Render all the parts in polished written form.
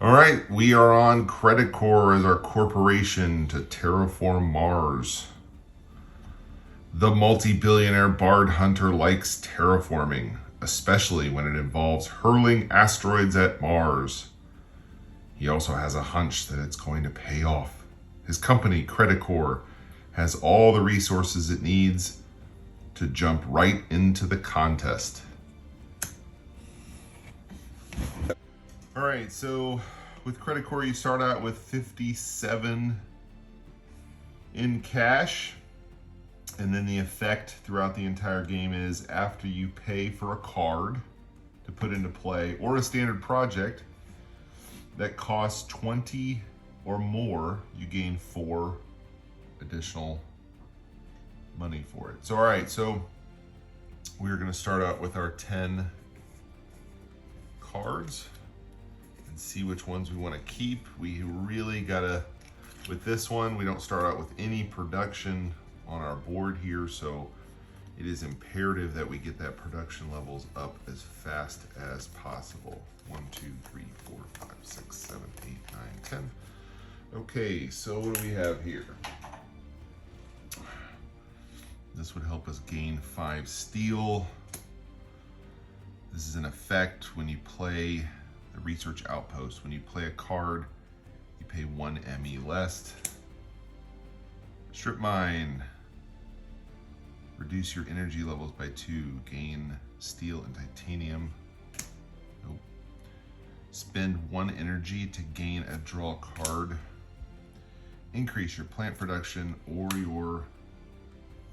All right, we are on Credicor as our corporation to terraform Mars. The multi-billionaire Bard Hunter likes terraforming, especially when it involves hurling asteroids at Mars. He also has a hunch that it's going to pay off. His company, Credicor, has all the resources it needs to jump right into the contest. All right, so with Credicor, you start out with 57 in cash, and then the effect throughout the entire game is after you pay for a card to put into play or a standard project that costs 20 or more, you gain 4 additional money for it. So all right, so we're going to start out with our 10 cards and see which ones we want to keep. We really gotta, with this one, we don't start out with any production on our board here, so it is imperative that we get that production levels up as fast as possible. 1, 2, 3, 4, 5, 6, 7, 8, 9, 10. Okay, so what do we have here? This would help us gain 5 steel. This is an effect when you play the research outpost. When you play a card, you pay 1 ME less. Strip mine. Reduce your energy levels by 2. Gain steel and titanium. Nope. Spend 1 energy to gain a draw card. Increase your plant production or your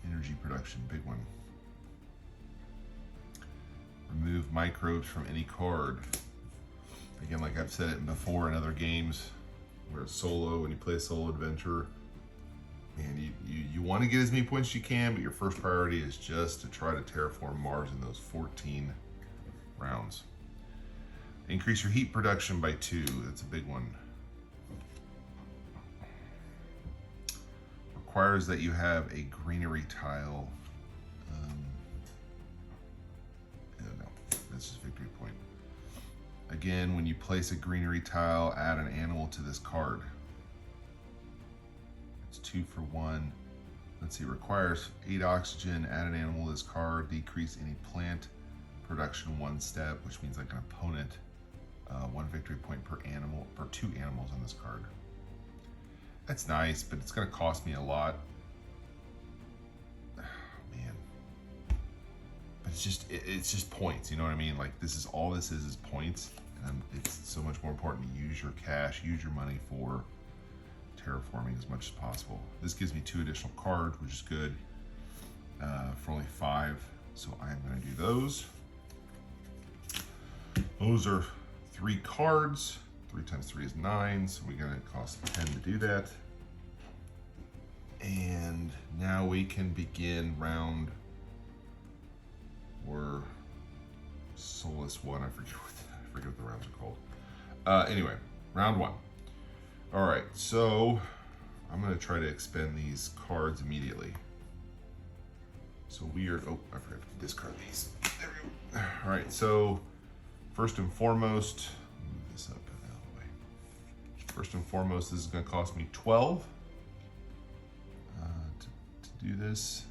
energy production. Big one. Remove microbes from any card. Again, like I've said it before in other games, where it's solo, when you play a solo adventure, man, you want to get as many points as you can, but your first priority is just to try to terraform Mars in those 14 rounds. Increase your heat production by 2. That's a big one. Requires that you have a greenery tile. No, that's just victory point. Again, when you place a greenery tile, add an animal to this card. It's 2 for 1. Let's see, requires 8 oxygen, add an animal to this card, decrease any plant production 1 step, which means like an opponent, 1 victory point per animal, per 2 animals on this card. That's nice, but it's gonna cost me a lot. Man. But it's just points, you know what I mean? Like this is all this is points. And it's so much more important to use your cash, use your money for terraforming as much as possible. This gives me 2 additional cards, which is good, for only 5. So I'm gonna do those. Those are 3 cards. 3 times 3 is 9, so we're gonna cost 10 to do that. And now we can begin round, or Solus 1, I forget what the rounds are called. Anyway, round 1. All right, so I'm gonna try to expend these cards immediately. So we are, oh, I forgot to discard these. There we go. All right, so first and foremost, move this up and out of the way. First and foremost, this is gonna cost me 12 to do this.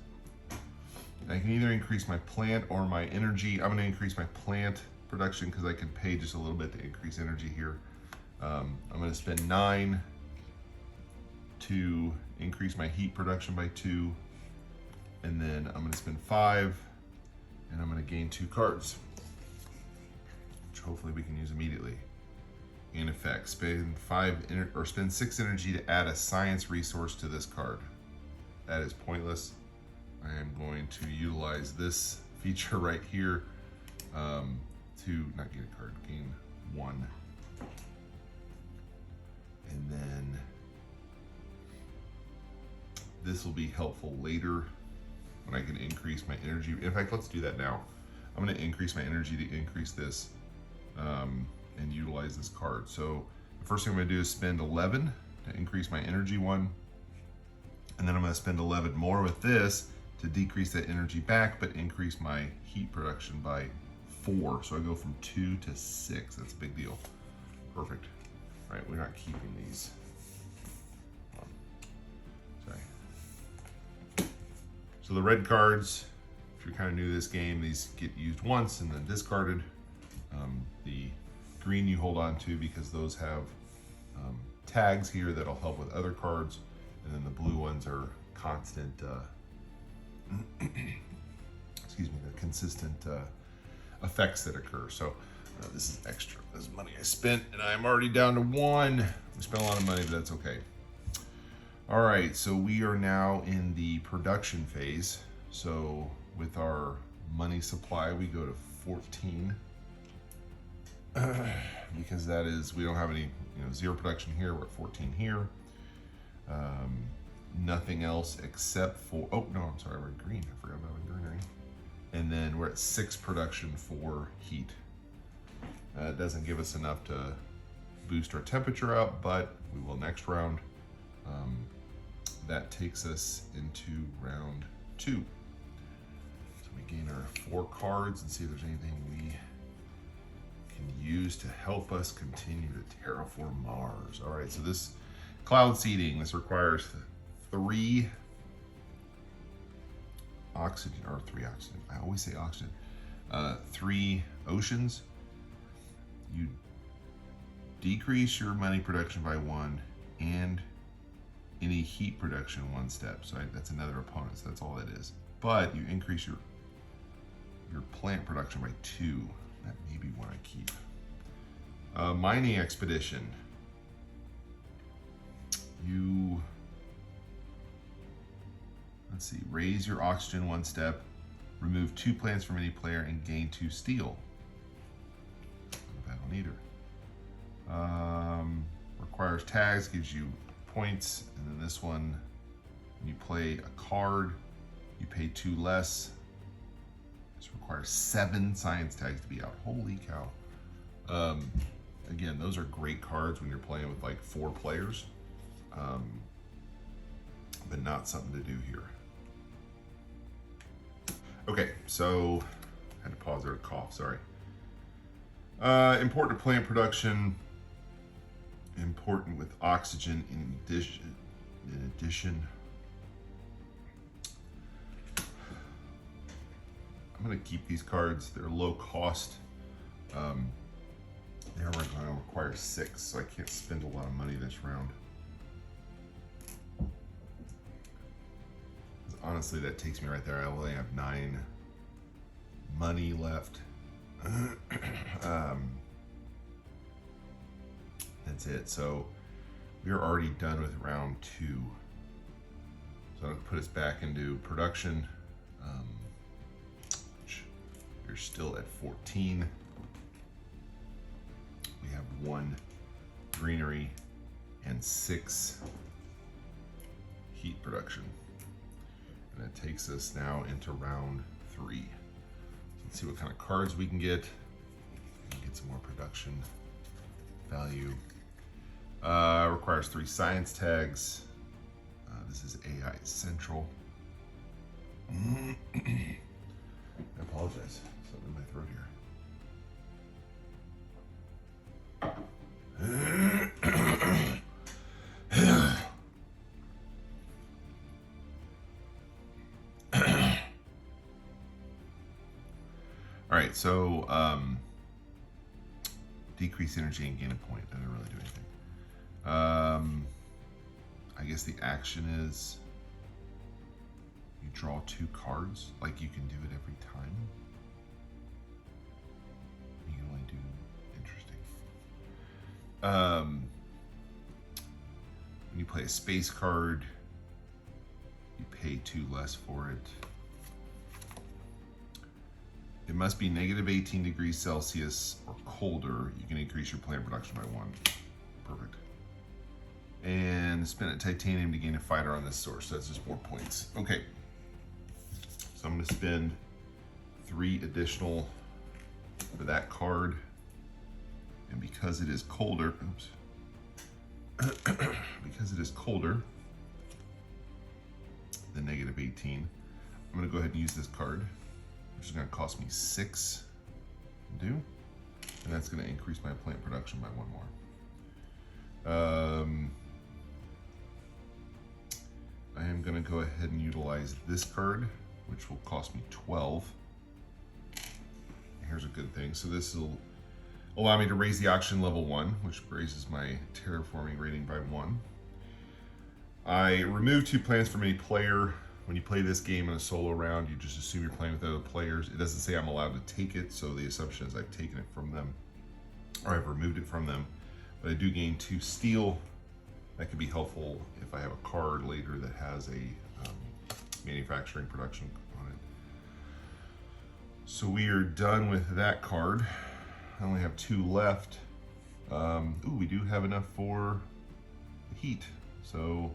I can either increase my plant or my energy. I'm gonna increase my plant production because I can pay just a little bit to increase energy here. I'm gonna spend 9 to increase my heat production by 2. And then I'm gonna spend 5 and I'm gonna gain 2 cards, which hopefully we can use immediately. In effect, spend 6 energy to add a science resource to this card. That is pointless. I am going to utilize this feature right here to not get a card, gain 1. And then this will be helpful later when I can increase my energy. In fact, let's do that now. I'm gonna increase my energy to increase this and utilize this card. So the first thing I'm gonna do is spend 11 to increase my energy 1. And then I'm gonna spend 11 more with this to decrease that energy back, but increase my heat production by 4. So I go from 2 to 6. That's a big deal. Perfect. Right, we're not keeping these. Sorry. So the red cards, if you're kind of new to this game, these get used once and then discarded. The green you hold on to because those have tags here that'll help with other cards, and then the blue ones are constant, excuse me, they're consistent effects that occur. So this is extra. This is money I spent, and I'm already down to 1. We spent a lot of money, but that's okay. All right, so we are now in the production phase. So with our money supply, we go to 14. Because that is, we don't have any, 0 production here. We're at 14 here. Nothing else except for, oh no, I'm sorry, we're at green. I forgot about greenery. And then we're at 6 production for heat. It doesn't give us enough to boost our temperature up, but we will next round. That takes us into round 2. So we gain our 4 cards and see if there's anything we can use to help us continue to terraform Mars. All right, so this cloud seeding, this requires 3 oxygen, or 3 oxygen. I always say oxygen. 3 oceans. You decrease your money production by 1 and any heat production 1 step. So that's another opponent, so that's all that is. But you increase your plant production by 2. That may be one I keep. Mining expedition. You, let's see, raise your oxygen 1 step, remove 2 plants from any player, and gain 2 steel. Not bad on either. Requires tags, gives you points, and then this one, when you play a card, you pay 2 less. This requires 7 science tags to be out. Holy cow. Again, those are great cards when you're playing with like 4 players, but not something to do here. Okay, so I had to pause there to cough, sorry. Important to plant production, important with oxygen in addition. I'm gonna keep these cards. They're low cost. They're going to require 6, so I can't spend a lot of money this round. Honestly, that takes me right there. I only have 9 money left. That's it. So we are already done with round 2. So that'll put us back into production. We're still at 14. We have 1 greenery and 6 heat production. And that takes us now into round 3. So let's see what kind of cards we can get. Get some more production value. Requires 3 science tags. This is AI Central. I apologize. Something in my throat here. All right, so decrease energy and gain a point. Doesn't really do anything. I guess the action is you draw 2 cards. Like you can do it every time. You can only do interesting. When you play a space card, you pay 2 less for it. It must be negative 18 degrees Celsius or colder. You can increase your plant production by 1. Perfect. And spend a titanium to gain a fighter on this source. So that's just more points. Okay. So I'm going to spend 3 additional for that card. And because it is colder, oops. Because it is colder than negative 18, I'm going to go ahead and use this card, which is going to cost me 6 to do. And that's going to increase my plant production by 1 more. I am going to go ahead and utilize this card, which will cost me 12. Here's a good thing. So this will allow me to raise the auction level 1, which raises my terraforming rating by 1. I remove 2 plants from any player. When you play this game in a solo round, you just assume you're playing with other players. It doesn't say I'm allowed to take it, so the assumption is I've taken it from them, or I've removed it from them. But I do gain 2 steel. That could be helpful if I have a card later that has a manufacturing production on it. So we are done with that card. I only have 2 left. Ooh, we do have enough for the heat. So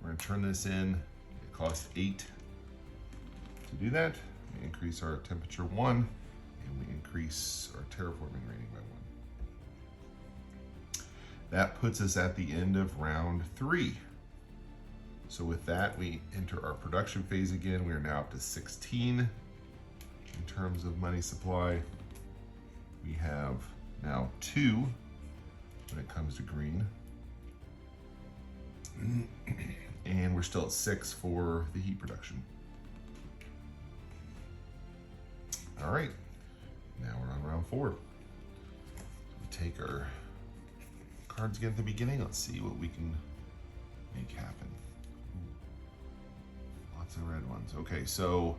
we're gonna turn this in. It costs 8 to do that. We increase our temperature 1, and we increase our terraforming rating by 1. That puts us at the end of round 3. So with that, we enter our production phase again. We are now up to 16 in terms of money supply. We have now 2 when it comes to green. And we're still at 6 for the heat production. All right, now we're on round 4. We take our cards again at the beginning. Let's see what we can make happen. Lots of red ones. Okay, so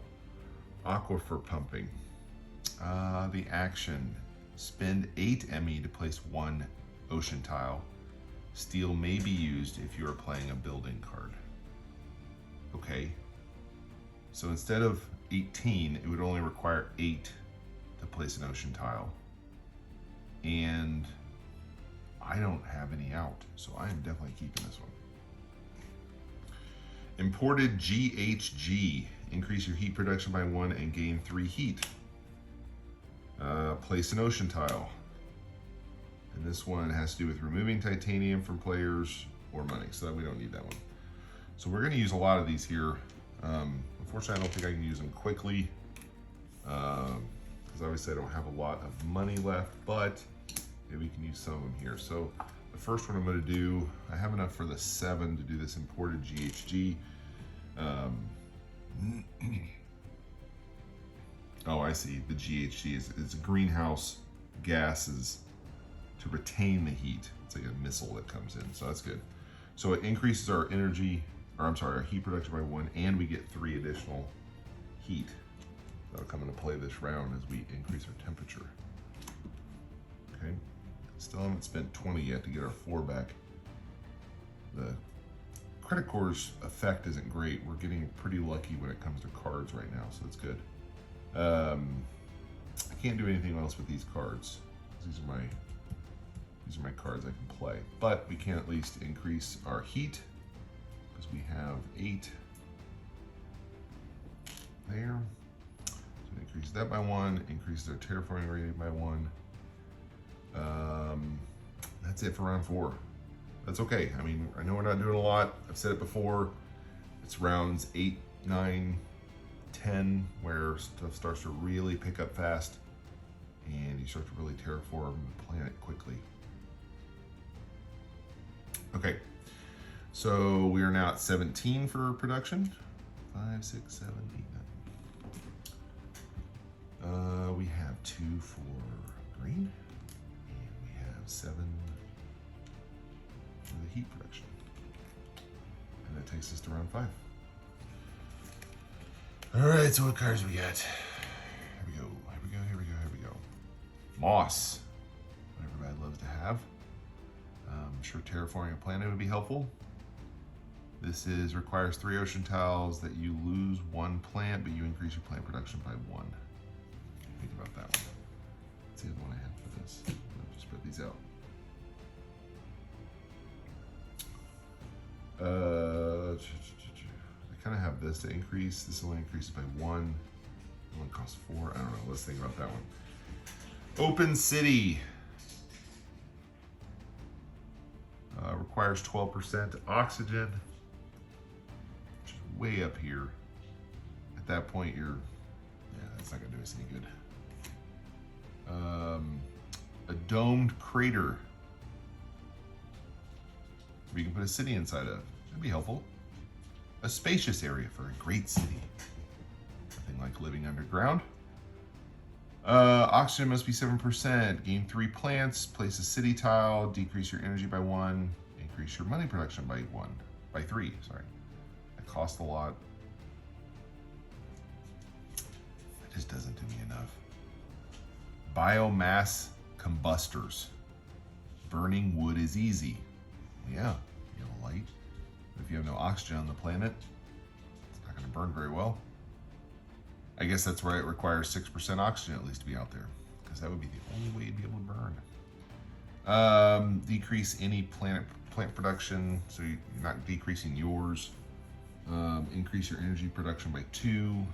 aquifer pumping. The action: spend 8 ME to place 1 ocean tile. Steel may be used if you are playing a building card. Okay, so instead of 18, it would only require 8 to place an ocean tile. And I don't have any out, so I am definitely keeping this one. Imported GHG. Increase your heat production by 1 and gain 3 heat. Place an ocean tile. And this one has to do with removing titanium from players or money, so we don't need that one. So we're going to use a lot of these here. Unfortunately, I don't think I can use them quickly, because obviously I don't have a lot of money left, but maybe we can use some of them here. So the first one I'm going to do, I have enough for the 7 to do this imported GHG. Oh, I see. The GHG is greenhouse gases to retain the heat. It's like a missile that comes in, so that's good. So it increases our energy, or I'm sorry, our heat production by 1, and we get 3 additional heat. That'll come into play this round as we increase our temperature. Okay, still haven't spent 20 yet to get our 4 back. The Credicor's effect isn't great. We're getting pretty lucky when it comes to cards right now, so that's good. I can't do anything else with these cards. These are my cards I can play, but we can at least increase our heat because we have 8 there. So increase that by 1, increases our terraforming rating by 1. That's it for round 4. That's okay. I mean, I know we're not doing a lot. I've said it before. It's rounds 8, 9, 10 where stuff starts to really pick up fast and you start to really terraform the planet quickly. Okay, so we are now at 17 for production. 5, 6, 7, 8, 9. We have 2 for green, and we have 7 for the heat production. And that takes us to round 5. All right, so what cards we got? Here we go, here we go, here we go, here we go. Moss, what everybody loves to have. I'm sure terraforming a planet would be helpful. This requires 3 ocean tiles that you lose 1 plant, but you increase your plant production by 1. Think about that one. Let's see the one I have for this. I'll just spread these out. I kind of have this to increase. This only increases by 1. That one costs 4. I don't know. Let's think about that one. Open City. Requires 12% oxygen, which is way up here. At that point, that's not gonna do us any good. A domed crater. we can put a city inside of. That'd be helpful. A spacious area for a great city. Nothing like living underground. Oxygen must be 7%. Gain 3 plants. Place a city tile. Decrease your energy by 1. Increase your money production by 3. Sorry, that costs a lot. That just doesn't do me enough. Biomass combustors. Burning wood is easy. Yeah, you have a light. But if you have no oxygen on the planet, it's not going to burn very well. I guess that's why it requires 6% oxygen at least to be out there, because that would be the only way you'd be able to burn. Decrease any plant production, so you're not decreasing yours. Increase your energy production by 2.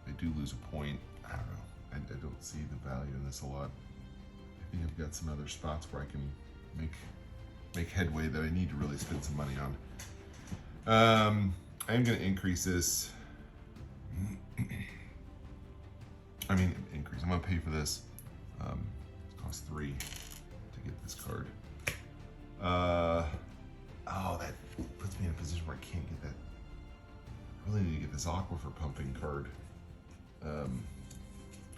They do lose a point. I don't know. I don't see the value in this a lot. I think I've got some other spots where I can make headway that I need to really spend some money on. I'm going to increase this. Increase. I'm going to pay for this. It costs 3 to get this card. That puts me in a position where I can't get that. I really need to get this aquifer pumping card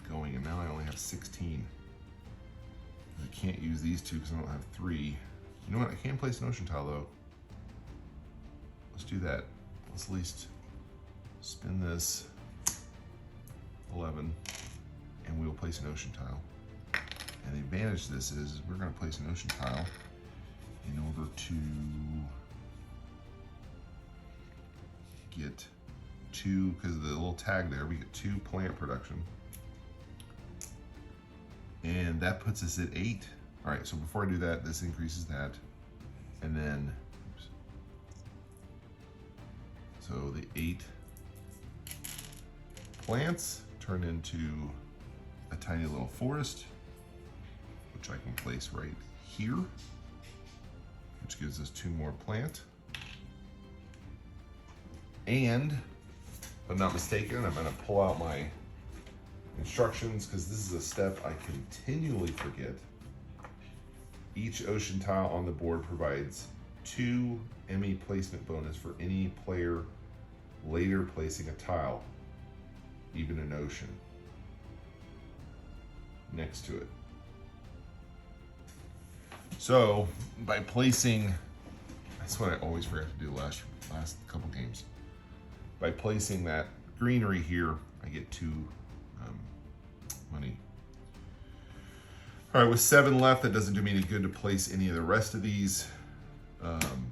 going, and now I only have 16. I can't use these 2 because I don't have 3. You know what? I can place an ocean tile though. Let's do that. Let's at least spin this 11, and we will place an ocean tile. And the advantage to this is we're going to place an ocean tile in order to get 2, because of the little tag there, we get 2 plant production. And that puts us at 8. All right, so before I do that, this increases that. And then, oops. So the 8 plants turn into a tiny little forest, which I can place right here, which gives us 2 more plant. And, if I'm not mistaken, I'm gonna pull out my instructions, because this is a step I continually forget. Each ocean tile on the board provides 2 ME placement bonus for any player later placing a tile, even an ocean, next to it. So by placing, that's what I always forgot to do last couple games. By placing that greenery here, I get 2 money. All right, with 7 left, that doesn't do me any good to place any of the rest of these,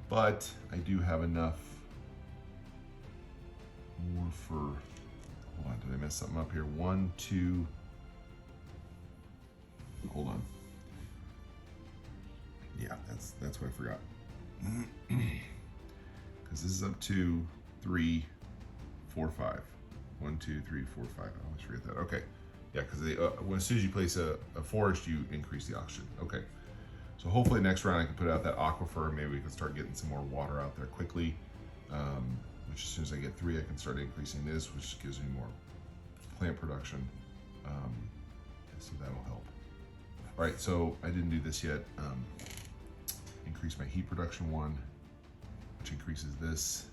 but I do have enough more for, hold on, did I mess something up here? 1, 2, hold on. Yeah, that's what I forgot. Because this is up to 3, 4, 5. 1, 2, 3, 4, 5. I always forget that. Okay. Yeah, because as soon as you place a forest, you increase the oxygen. Okay. So hopefully next round I can put out that aquifer. Maybe we can start getting some more water out there quickly. Which as soon as I get 3, I can start increasing this, which gives me more plant production. So that'll help. All right, so I didn't do this yet. Increase my heat production 1, which increases this.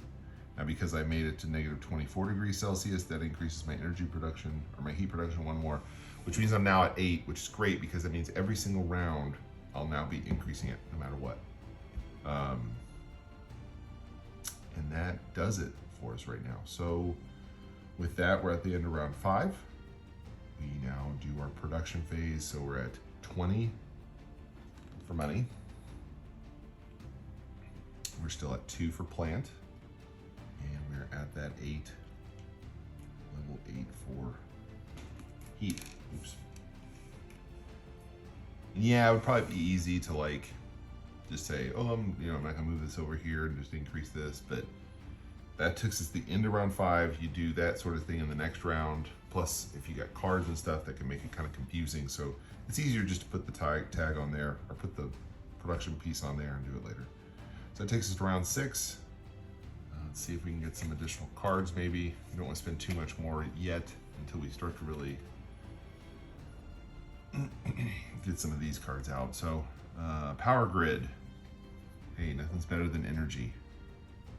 Now, because I made it to negative 24 degrees Celsius, that increases my energy production, or my heat production 1 more, which means I'm now at 8, which is great because that means every single round I'll now be increasing it no matter what. And that does it for us right now. So with that, we're at the end of round 5. We now do our production phase. So we're at 20 for money. We're still at 2 for plant. And we're at that 8, level 8 for heat. Oops. Yeah, it would probably be easy to like just say, oh, I'm not gonna move this over here and just increase this, but that took us to the end of round 5. You do that sort of thing in the next round. Plus, if you got cards and stuff, that can make it kind of confusing. So it's easier just to put the tag on there, or put the production piece on there and do it later. So that takes us to round 6. Let's see if we can get some additional cards maybe. We don't want to spend too much more yet until we start to really get some of these cards out. So power grid. Hey, nothing's better than energy.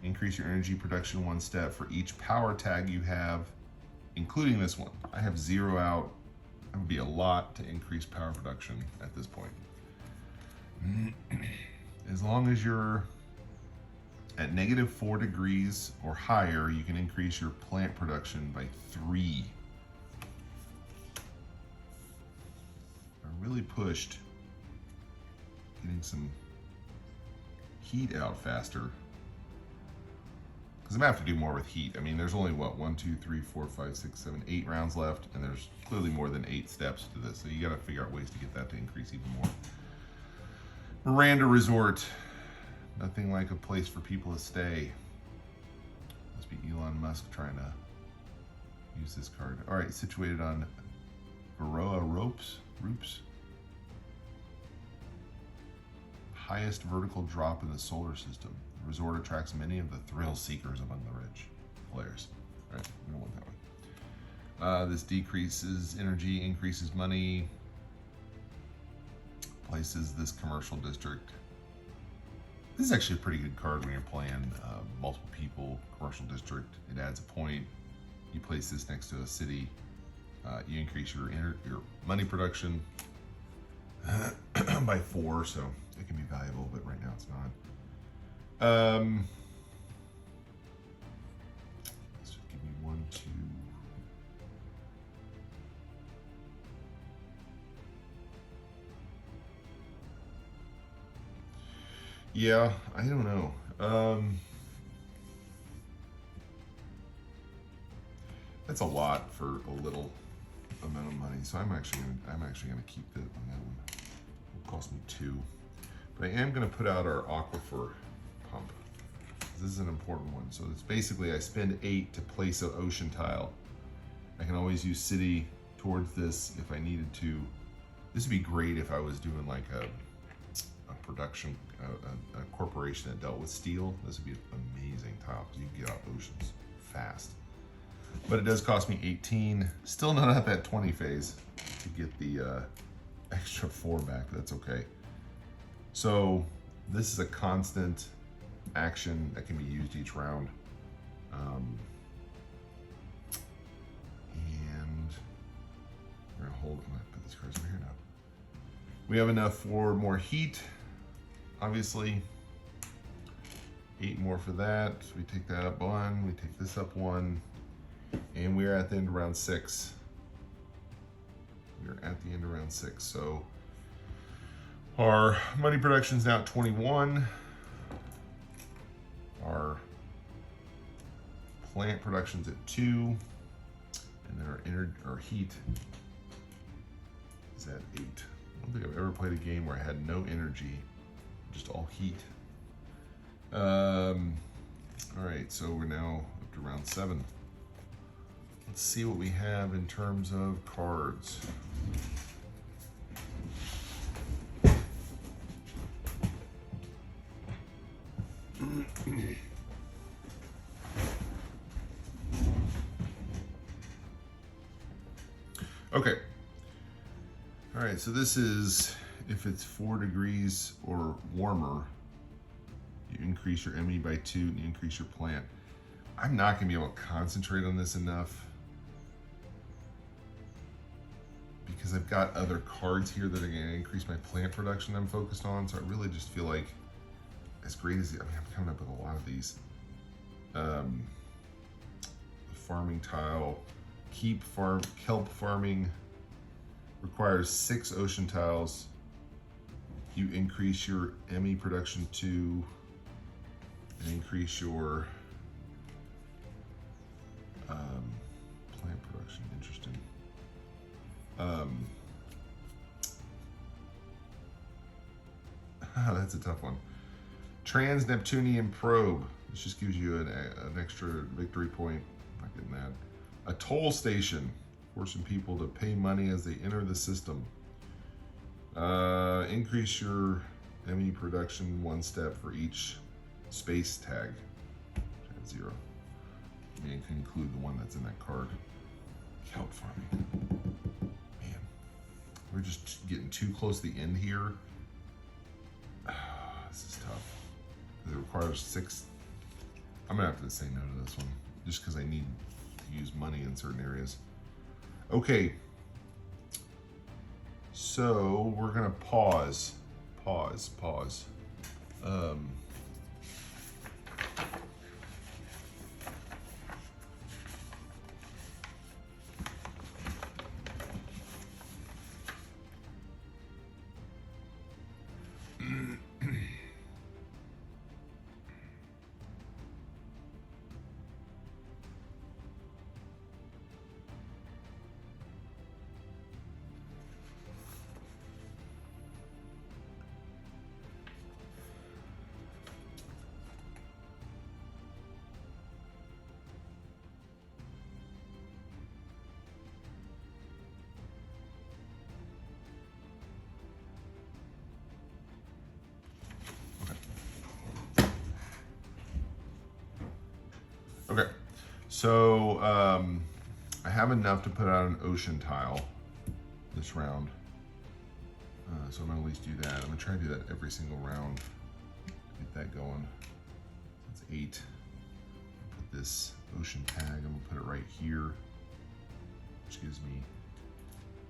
Increase your energy production 1 step for each power tag you have, including this one. I have 0 out. That would be a lot to increase power production at this point. As long as you're at -4 degrees or higher, you can increase your plant production by 3. I really pushed getting some heat out faster, because I'm gonna have to do more with heat. I mean, there's only what, 1, 2, 3, 4, 5, 6, 7, 8 rounds left, and there's clearly more than 8 steps to this. So you gotta figure out ways to get that to increase even more. Miranda Resort. Nothing like a place for people to stay. Must be Elon Musk trying to use this card. All right, situated on Varroa Ropes. Highest vertical drop in the solar system. The resort attracts many of the thrill seekers among the rich. Players. All right, we don't want that one. This decreases energy, increases money. Places this commercial district. This is actually a pretty good card when you're playing multiple people, commercial district. It adds a point. You place this next to a city. You increase your money production by 4, so it can be valuable, but right now it's not. Let's just give me 1, 2. Yeah, I don't know. That's a lot for a little amount of money, so I'm actually gonna keep it on that one. It'll cost me 2, but I am gonna put out our aquifer pump. This is an important one. So it's basically I spend 8 to place an ocean tile. I can always use city towards this if I needed to. This would be great if I was doing like a production, a corporation that dealt with steel. This would be an amazing tile because you can get out oceans fast. But it does cost me 18. Still not at that 20 phase to get the extra 4 back, but that's okay. So this is a constant action that can be used each round. And we're gonna hold, I'm gonna put these cards over here now. We have enough for more heat, obviously. 8 more for that. So we take that up 1, we take this up 1, and we're at the end of round 6. We're at the end of round 6. So our money production is now at 21. Our plant production's at 2, and then our heat is at 8. I don't think I've ever played a game where I had no energy, just all heat. All right, so we're now up to round 7. Let's see what we have in terms of cards. Okay. All right, so this is if it's 4 degrees or warmer, you increase your ME by 2 and you increase your plant. I'm not gonna be able to concentrate on this enough because I've got other cards here that are gonna increase my plant production I'm focused on. So I really just feel like, as great as, I mean, I'm coming up with a lot of these. The farming tile, kelp farming requires 6 ocean tiles. You increase your ME production 2 and increase your plant production. Interesting. That's a tough one. Trans-Neptunian probe. This just gives you an extra victory point. Not getting that. A toll station, forcing people to pay money as they enter the system. Increase your ME production 1 step for each space tag. At 0. You can include the one that's in that card. Kelp farming. Man, we're just getting too close to the end here. This is tough. because it requires 6. I'm gonna have to say no to this one, just because I need to use money in certain areas. Okay, so we're gonna pause. Okay, so I have enough to put out an ocean tile this round. So I'm gonna at least do that. I'm gonna try to do that every single round. Get that going. That's 8. Put this ocean tag, I'm gonna put it right here, which gives me,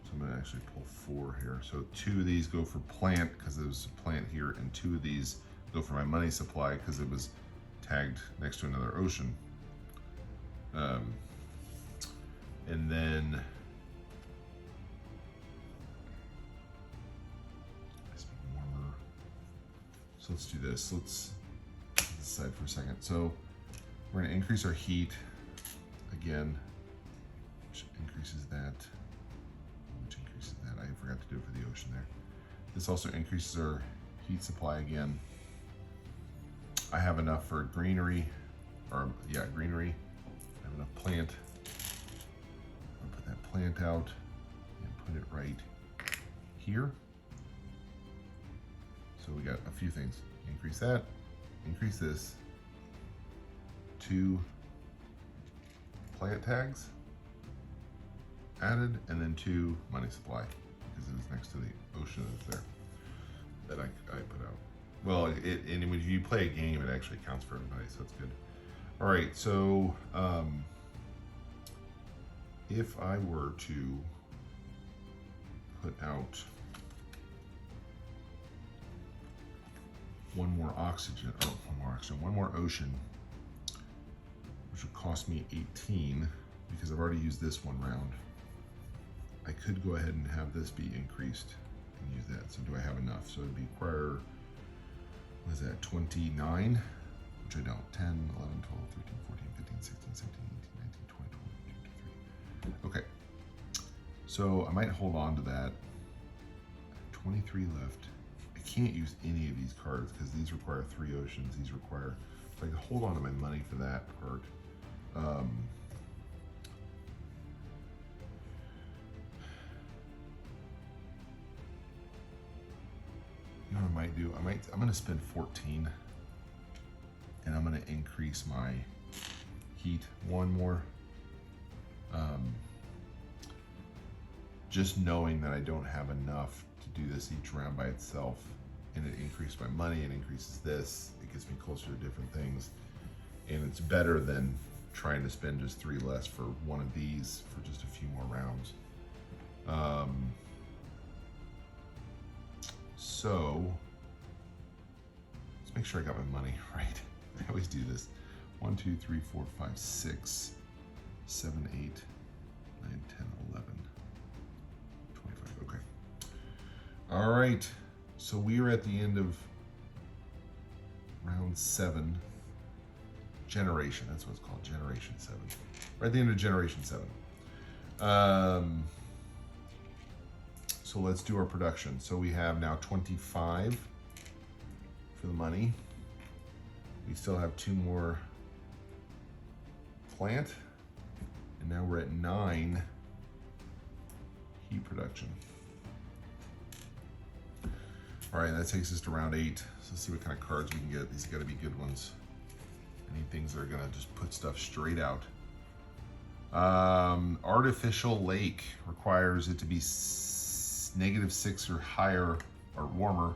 so I'm gonna actually pull 4 here. So 2 of these go for plant, because there was a plant here, and 2 of these go for my money supply, because it was tagged next to another ocean. And then warmer. So let's do this. Let's decide for a second. So we're going to increase our heat again, which increases that. I forgot to do it for the ocean there. This also increases our heat supply again. I have enough for greenery, greenery. I have enough plant. I'll put that plant out and put it right here. So we got a few things. Increase that, increase this. 2 plant tags added, and then 2 money supply, because it was next to the ocean that's there that I put out. Well, and when you play a game, it actually counts for everybody, so that's good. All right, so if I were to put out one more ocean, which would cost me 18, because I've already used this one round, I could go ahead and have this be increased and use that. So do I have enough? So it'd be require, what is that, 29? Which I don't. 10, 11, 12, 13, 14, 15, 16, 17, 18, 19, 20, 21, 22, 23. Okay. So I might hold on to that. 23 left. I can't use any of these cards because these require 3 oceans. These require, so I can hold on to my money for that part. You know what I might do? I'm gonna spend 14, and I'm gonna increase my heat 1 more. Just knowing that I don't have enough to do this each round by itself, and it increased my money, it increases this, it gets me closer to different things, and it's better than trying to spend just 3 less for one of these for just a few more rounds. So let's make sure I got my money right. I always do this. 1, 2, 3, 4, 5, 6, 7, 8, 9, 10, 11, 25. Okay. All right. So we are at the end of round 7. Generation. That's what it's called. Generation 7. We're at the end of Generation 7. So let's do our production. So we have now 25 for the money. We still have 2 more plant. And now we're at 9 heat production. All right, that takes us to round 8. So let's see what kind of cards we can get. These gotta be good ones. Any things that are gonna just put stuff straight out. Artificial lake requires it to be -6 or higher or warmer.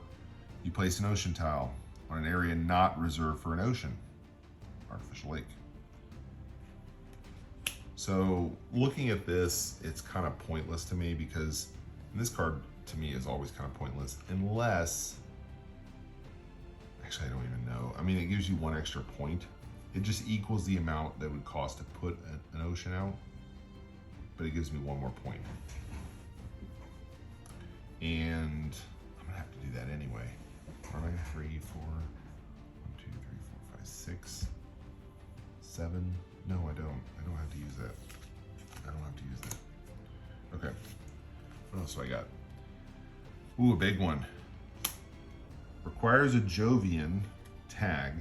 You place an ocean tile. on an area not reserved for an ocean, artificial lake. So looking at this, it's kind of pointless to me because this card to me is always kind of pointless unless, actually I don't even know. I mean, it gives you 1 extra point. It just equals the amount that would cost to put an ocean out, but it gives me 1 more point. And I'm gonna have to do that anyway. 4, 3, 4, 1, 2, 3, 4, 5, 6, 7. No, I don't. I don't have to use that. I don't have to use that. Okay. What else do I got? Ooh, a big one. Requires a Jovian tag,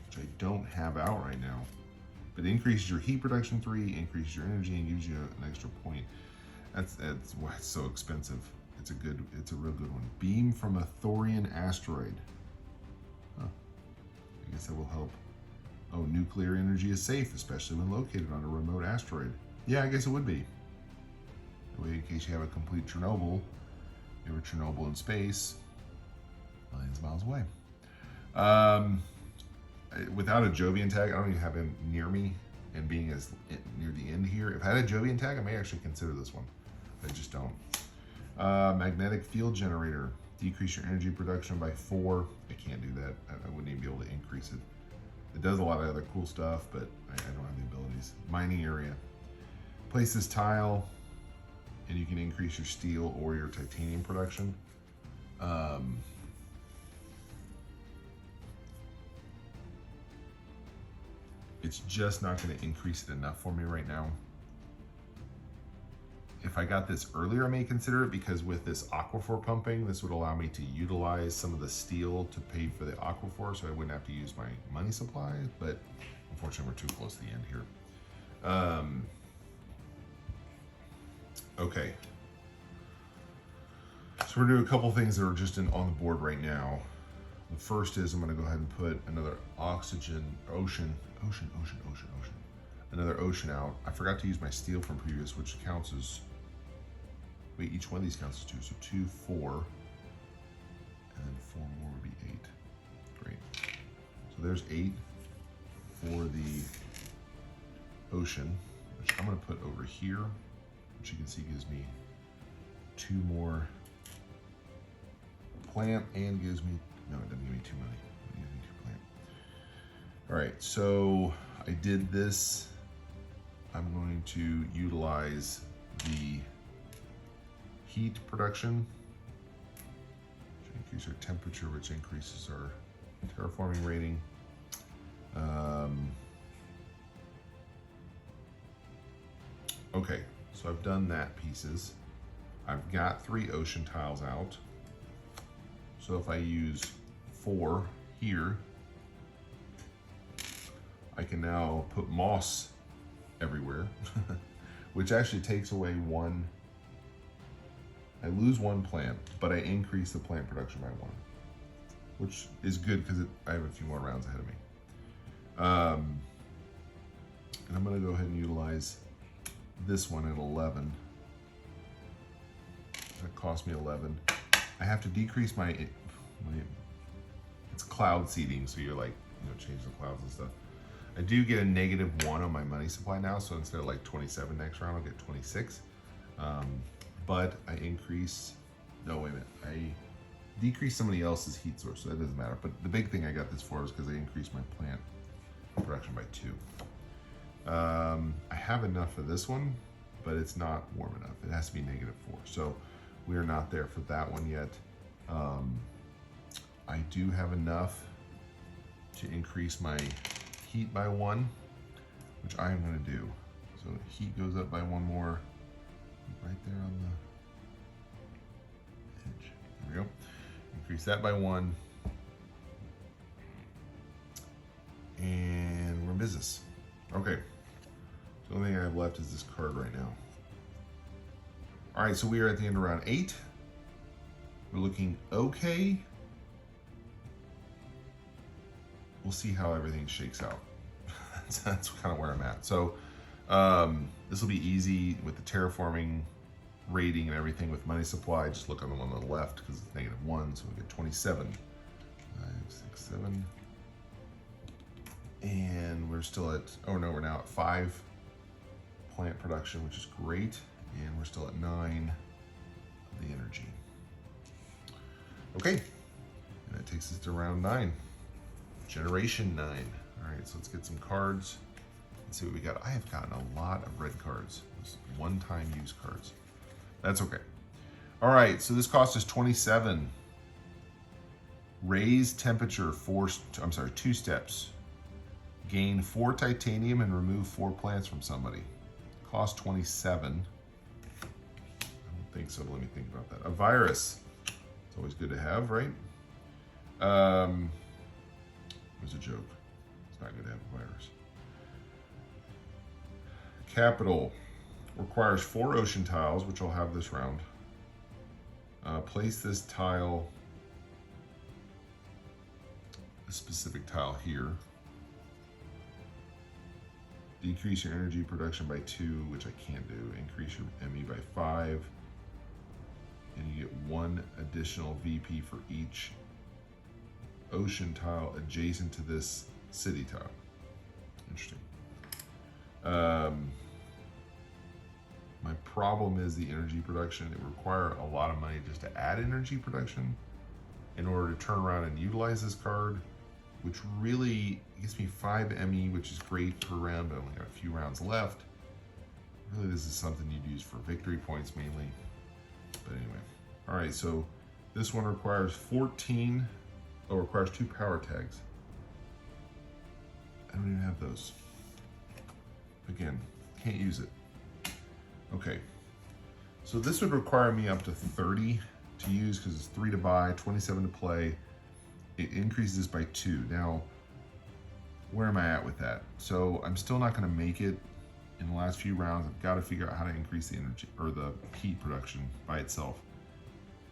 which I don't have out right now. But increases your heat production 3, increases your energy, and gives you an extra point. That's why it's so expensive. It's a real good one. Beam from a Thorian asteroid. Huh. I guess that will help. Oh, nuclear energy is safe, especially when located on a remote asteroid. Yeah, I guess it would be. That way, in case you have a complete Chernobyl, you have a Chernobyl in space, millions of miles away. Without a Jovian tag, I don't even have him near me, and being as near the end here, if I had a Jovian tag, I may actually consider this one. I just don't. Magnetic field generator. Decrease your energy production by 4. I can't do that. I wouldn't even be able to increase it. It does a lot of other cool stuff, but I don't have the abilities. Mining area. Place this tile, and you can increase your steel or your titanium production. It's just not going to increase it enough for me right now. If I got this earlier, I may consider it, because with this aquifer pumping, this would allow me to utilize some of the steel to pay for the aquifer, so I wouldn't have to use my money supply, but unfortunately we're too close to the end here. Okay. So we're doing a couple things that are just on the board right now. The first is I'm gonna go ahead and put another another ocean out. I forgot to use my steel from previous, which counts as, wait, each one of these counts as 2, so 2, 4, and then 4 more would be 8. Great. So there's 8 for the ocean, which I'm gonna put over here, which you can see gives me 2 more plant and gives me, no, it doesn't give me 2 money, it gives me 2 plant. All right, so I did this. I'm going to utilize the heat production to increase our temperature, which increases our terraforming rating. Okay, so I've done that pieces. I've got 3 ocean tiles out. So if I use 4 here, I can now put moss everywhere, which actually takes away 1. I lose 1 plant, but I increase the plant production by 1, which is good because I have a few more rounds ahead of me. And I'm gonna go ahead and utilize this one at 11. That cost me 11. I have to decrease my it's cloud seeding, so you're like, change the clouds and stuff. I do get a -1 on my money supply now, so instead of like 27 next round, I'll get 26. But I increase, no, wait a minute. I decrease somebody else's heat source, so that doesn't matter. But the big thing I got this for is because I increased my plant production by 2. I have enough for this one, but it's not warm enough. It has to be -4. So we are not there for that one yet. I do have enough to increase my heat by 1, which I am going to do. So heat goes up by 1 more, right there on the edge. There we go. Increase that by 1, and we're in business. Okay. So the only thing I have left is this card right now. All right, so we are at the end of round 8. We're looking okay. We'll see how everything shakes out. That's kind of where I'm at. So this will be easy with the terraforming rating and everything with money supply. Just look on the one on the left because it's -1, so we get 27 5, 6, 7. And we're still at, oh no, we're now at 5 plant production, which is great. And we're still at 9 of the energy. Okay, and that takes us to round 9. Generation 9. All right, so let's get some cards. Let's see what we got. I have gotten a lot of red cards. This one-time use cards. That's okay. All right, so this cost us 27. Raise temperature 2 steps. Gain 4 titanium and remove 4 plants from somebody. Cost 27. I don't think so, but let me think about that. A virus. It's always good to have, right? It was a joke. It's not good to have a virus. Capital requires 4 ocean tiles, which I'll have this round. Place this tile, a specific tile here. Decrease your energy production by 2, which I can't do. Increase your ME by 5. And you get 1 additional VP for each ocean tile adjacent to this city tile. Interesting. My problem is the energy production. It would require a lot of money just to add energy production in order to turn around and utilize this card, which really gives me 5 ME, which is great per round, but I only got a few rounds left. Really, this is something you'd use for victory points mainly. But anyway. All right, so this one requires 14. Oh, requires 2 power tags. I don't even have those. Again, can't use it. Okay, so this would require me up to 30 to use because it's 3 to buy, 27 to play. It increases by 2. Now, where am I at with that? So I'm still not going to make it in the last few rounds. I've got to figure out how to increase the energy or the heat production by itself.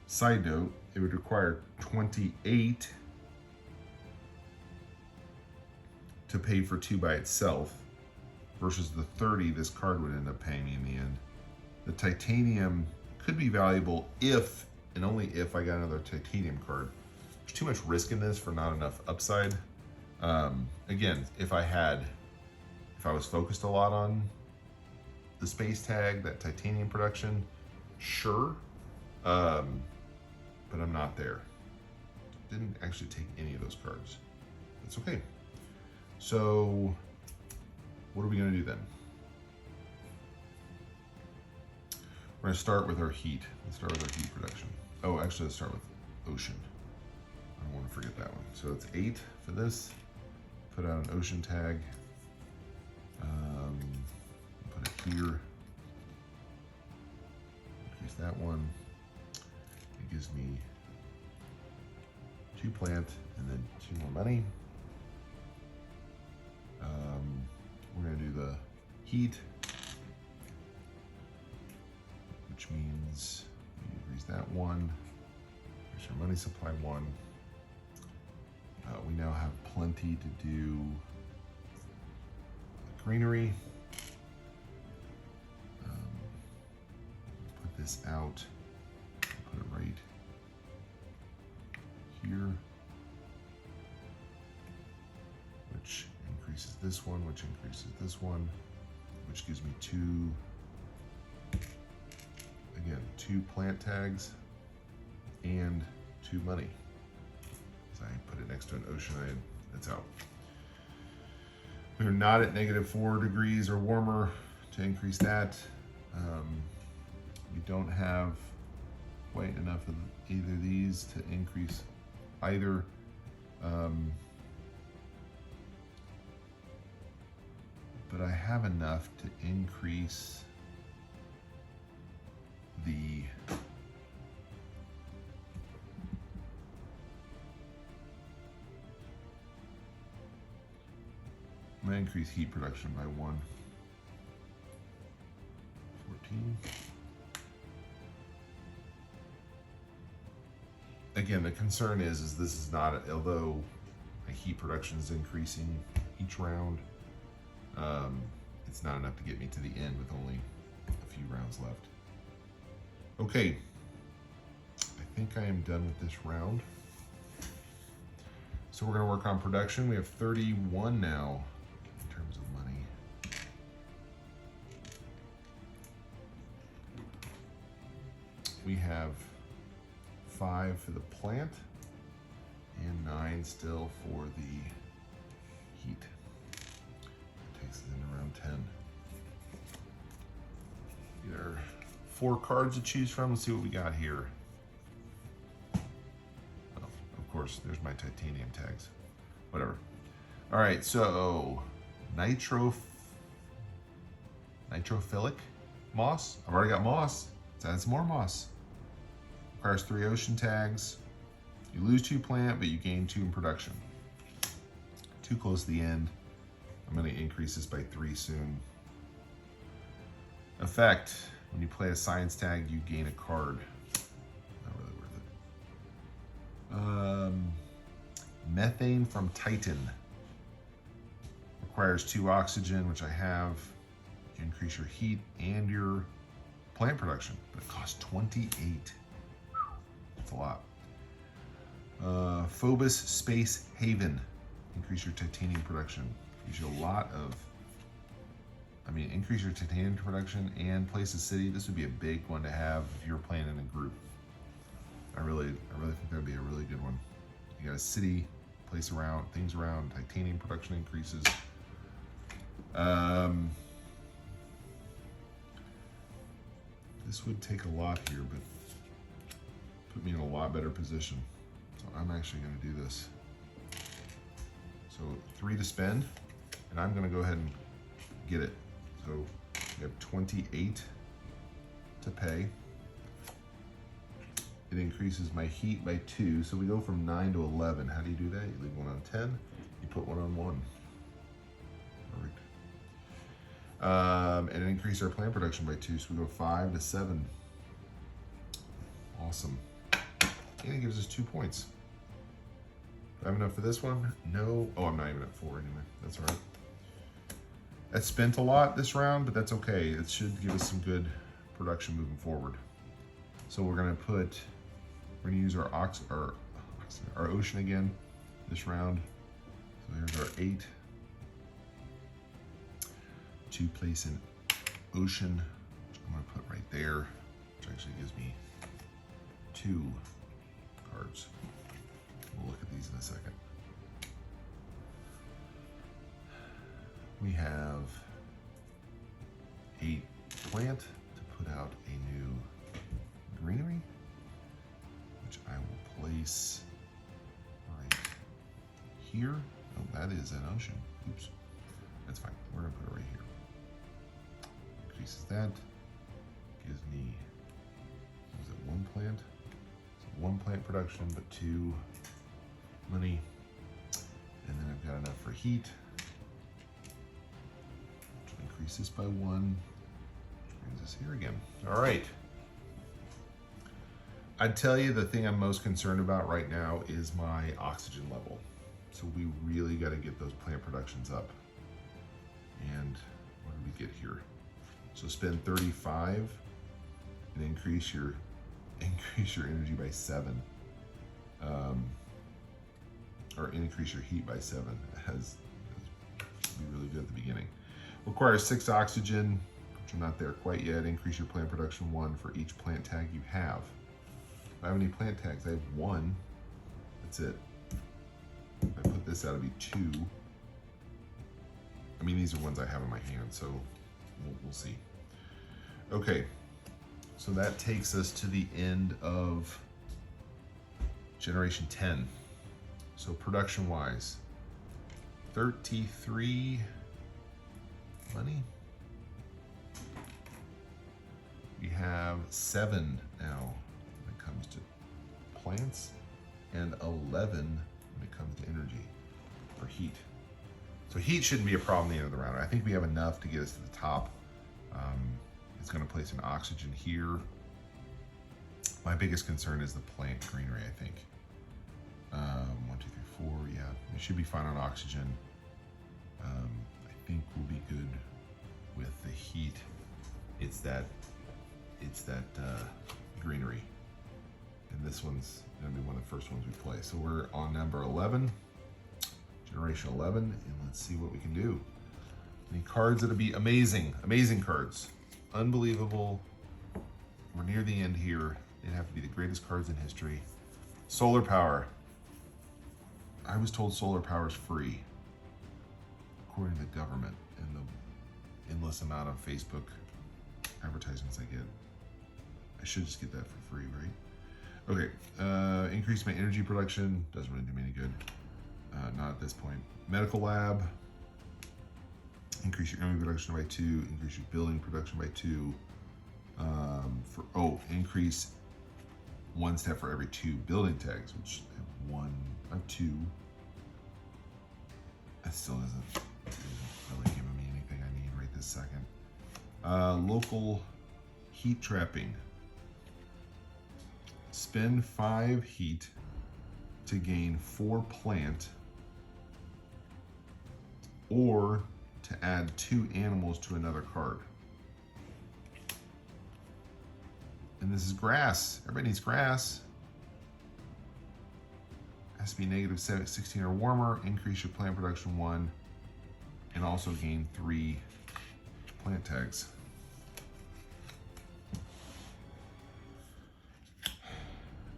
Side note, it would require 28 to pay for 2 by itself versus the 30 this card would end up paying me in the end. The titanium could be valuable if, and only if, I got another titanium card. There's too much risk in this for not enough upside. Again, if I was focused a lot on the space tag, that titanium production, sure, but I'm not there. Didn't actually take any of those cards. That's okay. So, what are we gonna do then? We're gonna start with our heat. Let's start with our heat production. Oh, actually, let's start with ocean. I don't want to forget that one. So it's 8 for this. Put out an ocean tag. Put it here. Increase that one. It gives me 2 plant and then 2 more money. We're gonna do the heat, which means we increase that 1. There's our money supply 1. We now have plenty to do greenery. Put this out. Put it right here, which increases this one, which increases this one, which gives me 2 plant tags and 2 money. So I put it next to an ocean, it's out. We're not at -4 degrees or warmer to increase that. We don't have quite enough of either of these to increase either. But I have enough to increase the I'm going to increase heat production by 1. 14. Again, the concern is this is not, although my heat production is increasing each round, it's not enough to get me to the end with only a few rounds left. Okay, I think I am done with this round. So we're gonna work on production. We have 31 now in terms of money. We have 5 for the plant and 9 still for the heat. Takes us in around 10. There are 4 cards to choose from. Let's see what we got here. Well, of course, there's my titanium tags. Whatever. All right, so nitrophilic moss. I've already got moss. Let's add some more moss. Requires 3 ocean tags. You lose 2 plant, but you gain 2 in production. Too close to the end. I'm going to increase this by 3 soon. Effect: when you play a science tag, you gain a card. Not really worth it. Methane from Titan. Requires 2 oxygen, which I have. You increase your heat and your plant production, but it costs 28. That's a lot. Phobos Space Haven. Increase your titanium production. Gives you a lot of, increase your titanium production and place a city. This would be a big one to have if you're playing in a group. I really think that would be a really good one. You got a city, place around, things around, titanium production increases. This would take a lot here, but put me in a lot better position. So I'm actually going to do this. So 3 to spend, and I'm going to go ahead and get it. So we have 28 to pay. It increases my heat by 2, so we go from 9 to 11. How do you do that? You leave 1 on 10, you put 1 on 1. Perfect. And it increased our plant production by 2, so we go 5 to 7. Awesome. And it gives us 2 points. Do I have enough for this one? No. Oh, I'm not even at 4 anyway. That's all right. That's spent a lot this round, but that's okay. It should give us some good production moving forward. So we're gonna use our ocean again this round. So here's our 8. To place an ocean, which I'm gonna put right there, which actually gives me 2 cards. We'll look at these in a second. We have 8 plant to put out a new greenery, which I will place right here. Oh, that is an ocean. Oops. That's fine. We're gonna put it right here. Increases that. Gives me, was it 1 plant? So 1 plant production, but 2 money. And then I've got enough for heat. Increase this by 1. Brings us here again. All right. I'd tell you the thing I'm most concerned about right now is my oxygen level. So we really got to get those plant productions up. And what did we get here? So spend 35 and increase your energy by 7. Or increase your heat by 7. It be really good at the beginning. Requires 6 oxygen, which I'm not there quite yet. Increase your plant production 1 for each plant tag you have. If I have any plant tags, I have 1. That's it. If I put this out, it'd be 2. These are ones I have in my hand, so we'll see. Okay, so that takes us to the end of generation 10. So production-wise, 33 money. We have 7 now when it comes to plants, and 11 when it comes to energy or heat. So heat shouldn't be a problem at the end of the round. I think we have enough to get us to the top. It's going to place an oxygen here. My biggest concern is the plant greenery, I think. 1, 2, 3, 4, yeah. We should be fine on oxygen. I think we'll be good with the heat. It's that greenery. And this one's gonna be one of the first ones we play. So we're on number 11. Generation 11, and let's see what we can do. Any cards that'll be amazing, amazing cards. Unbelievable. We're near the end here. They'd have to be the greatest cards in history. Solar power. I was told solar power is free, according to the government and the endless amount of Facebook advertisements I get. I should just get that for free, right? Okay, increase my energy production. Doesn't really do me any good. Not at this point. Medical lab. Increase your energy production by 2. Increase your building production by 2. Increase 1 step for every 2 building tags, which I have 2. That still isn't really giving me anything I need right this second. Local heat trapping. Spend 5 heat to gain 4 plant, or to add 2 animals to another card. And this is grass. Everybody needs grass. Has to be negative 16 or warmer. Increase your plant production 1, and also gain 3 plant tags.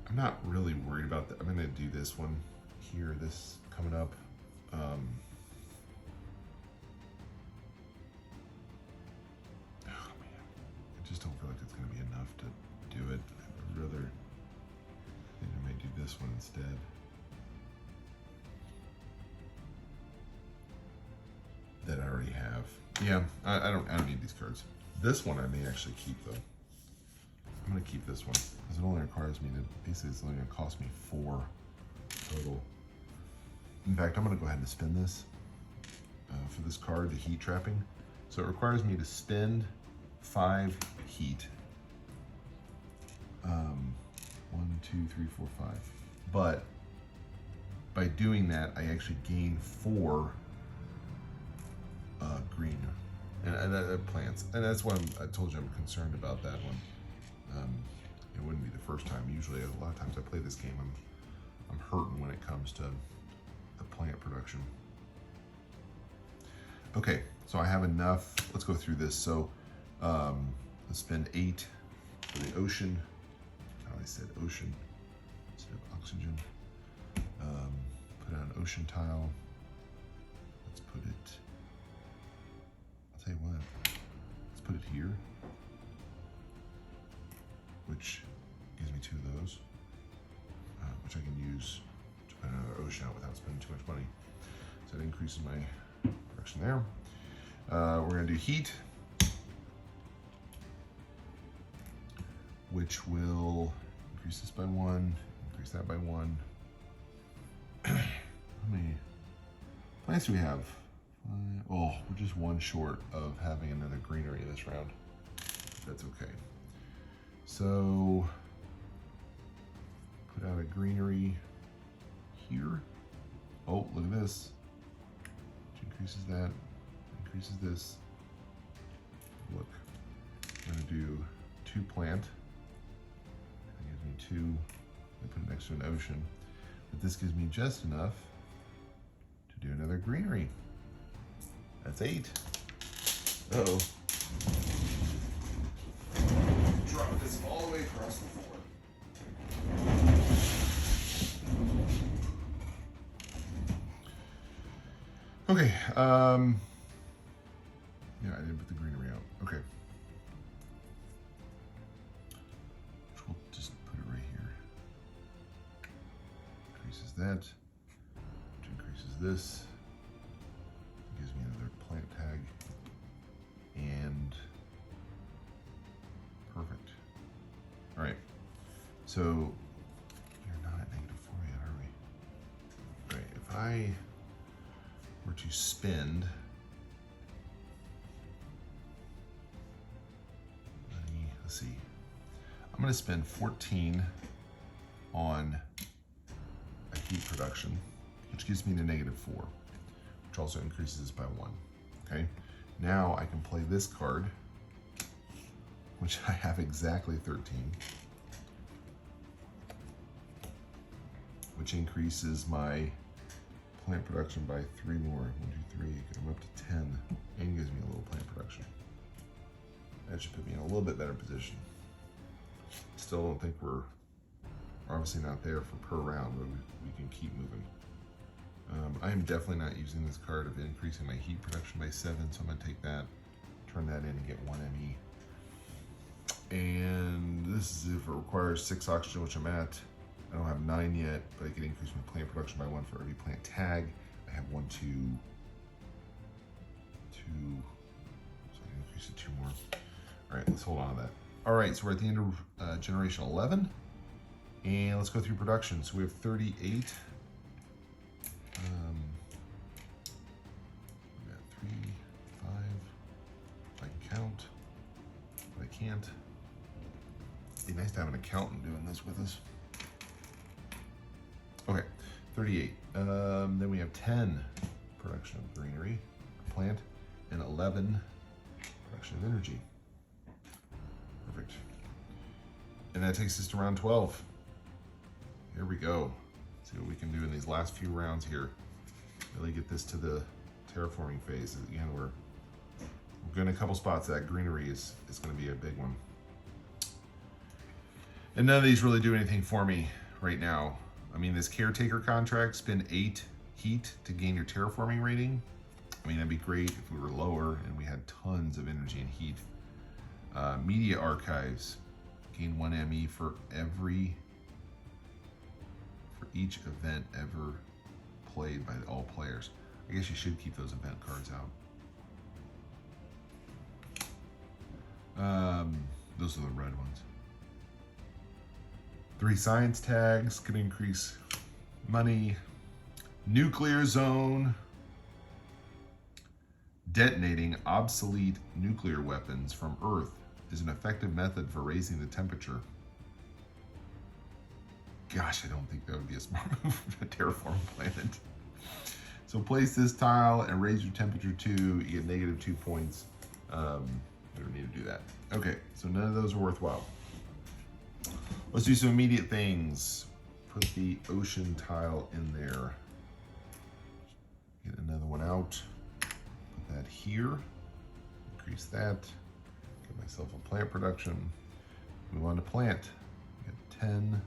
I'm not really worried about that. I'm gonna do this one here, this coming up. Oh man, I just don't feel like it's gonna be enough to do it. I'd rather, I think I might do this one instead. That I already have. Yeah, I don't need these cards. This one I may actually keep though. I'm gonna keep this one because it only requires me to, basically it's only gonna cost me 4 total. In fact, I'm gonna go ahead and spend this for this card, the heat trapping. So it requires me to spend 5 heat. 1, 2, 3, 4, 5. But by doing that, I actually gain 4 green and plants, and that's why I told you I'm concerned about that one. It wouldn't be the first time. Usually, a lot of times I play this game, I'm hurting when it comes to the plant production. Okay, so I have enough. Let's go through this. So let's spend 8 for the ocean. I said ocean instead of oxygen. Put down an ocean tile. Let's put it. I'll tell you what. Let's put it here, which gives me 2 of those, which I can use to put another ocean out without spending too much money. So that increases my production there. We're gonna do heat, which will increase this by 1, increase that by 1. How many plants do we have? Oh, we're just 1 short of having another greenery this round. That's okay. So, put out a greenery here. Oh, look at this. Which increases that, increases this. Look, I'm gonna do 2 plant. That gives me 2. I put it next to an ocean. But this gives me just enough to do another greenery. That's 8. Uh-oh. Drop this all the way across the floor. Okay, yeah, I didn't put the greenery out. Okay. Which we'll just put it right here. Increases that. Which increases this. Gives me another plant tag. And perfect. All right, so we're not at -4 yet, are we? All right, if I were to spend, let's see, I'm gonna spend 14 on a heat production, which gives me the -4, which also increases this by 1, okay? Now I can play this card, which I have exactly 13, which increases my plant production by 3 more. 1, 2, 3. I'm up to 10. And gives me a little plant production. That should put me in a little bit better position. Still don't think we're obviously not there for per round, but we can keep moving. I am definitely not using this card of increasing my heat production by 7, so I'm going to take that, turn that in, and get 1 ME. And this is if it requires 6 oxygen, which I'm at. I don't have 9 yet, but I can increase my plant production by 1 for every plant tag. I have 1, 2, 2. So I can increase it 2 more. All right, let's hold on to that. All right, so we're at the end of generation 11. And let's go through production. So we have 38. We got 3, 5, if I can count, but I can't. It'd be nice to have an accountant doing this with us. Okay, 38. Then we have 10 production of greenery, plant, and 11 production of energy. Perfect. And that takes us to round 12. Here we go. See what we can do in these last few rounds here. Really get this to the terraforming phase. Again, we're going a couple spots. That greenery is going to be a big one. And none of these really do anything for me right now. I mean, this caretaker contract, spend 8 heat to gain your terraforming rating. I mean, that'd be great if we were lower and we had tons of energy and heat. Media archives, gain 1 ME for each event ever played by all players. I guess you should keep those event cards out. Those are the red ones. 3 science tags can increase money. Nuclear zone. Detonating obsolete nuclear weapons from Earth is an effective method for raising the temperature. Gosh, I don't think that would be a smart move for a terraforming planet. So place this tile and raise your temperature 2. You get negative 2 points. We don't need to do that. Okay, so none of those are worthwhile. Let's do some immediate things. Put the ocean tile in there. Get another one out. Put that here. Increase that. Get myself a plant production. Move on to plant. Get 10.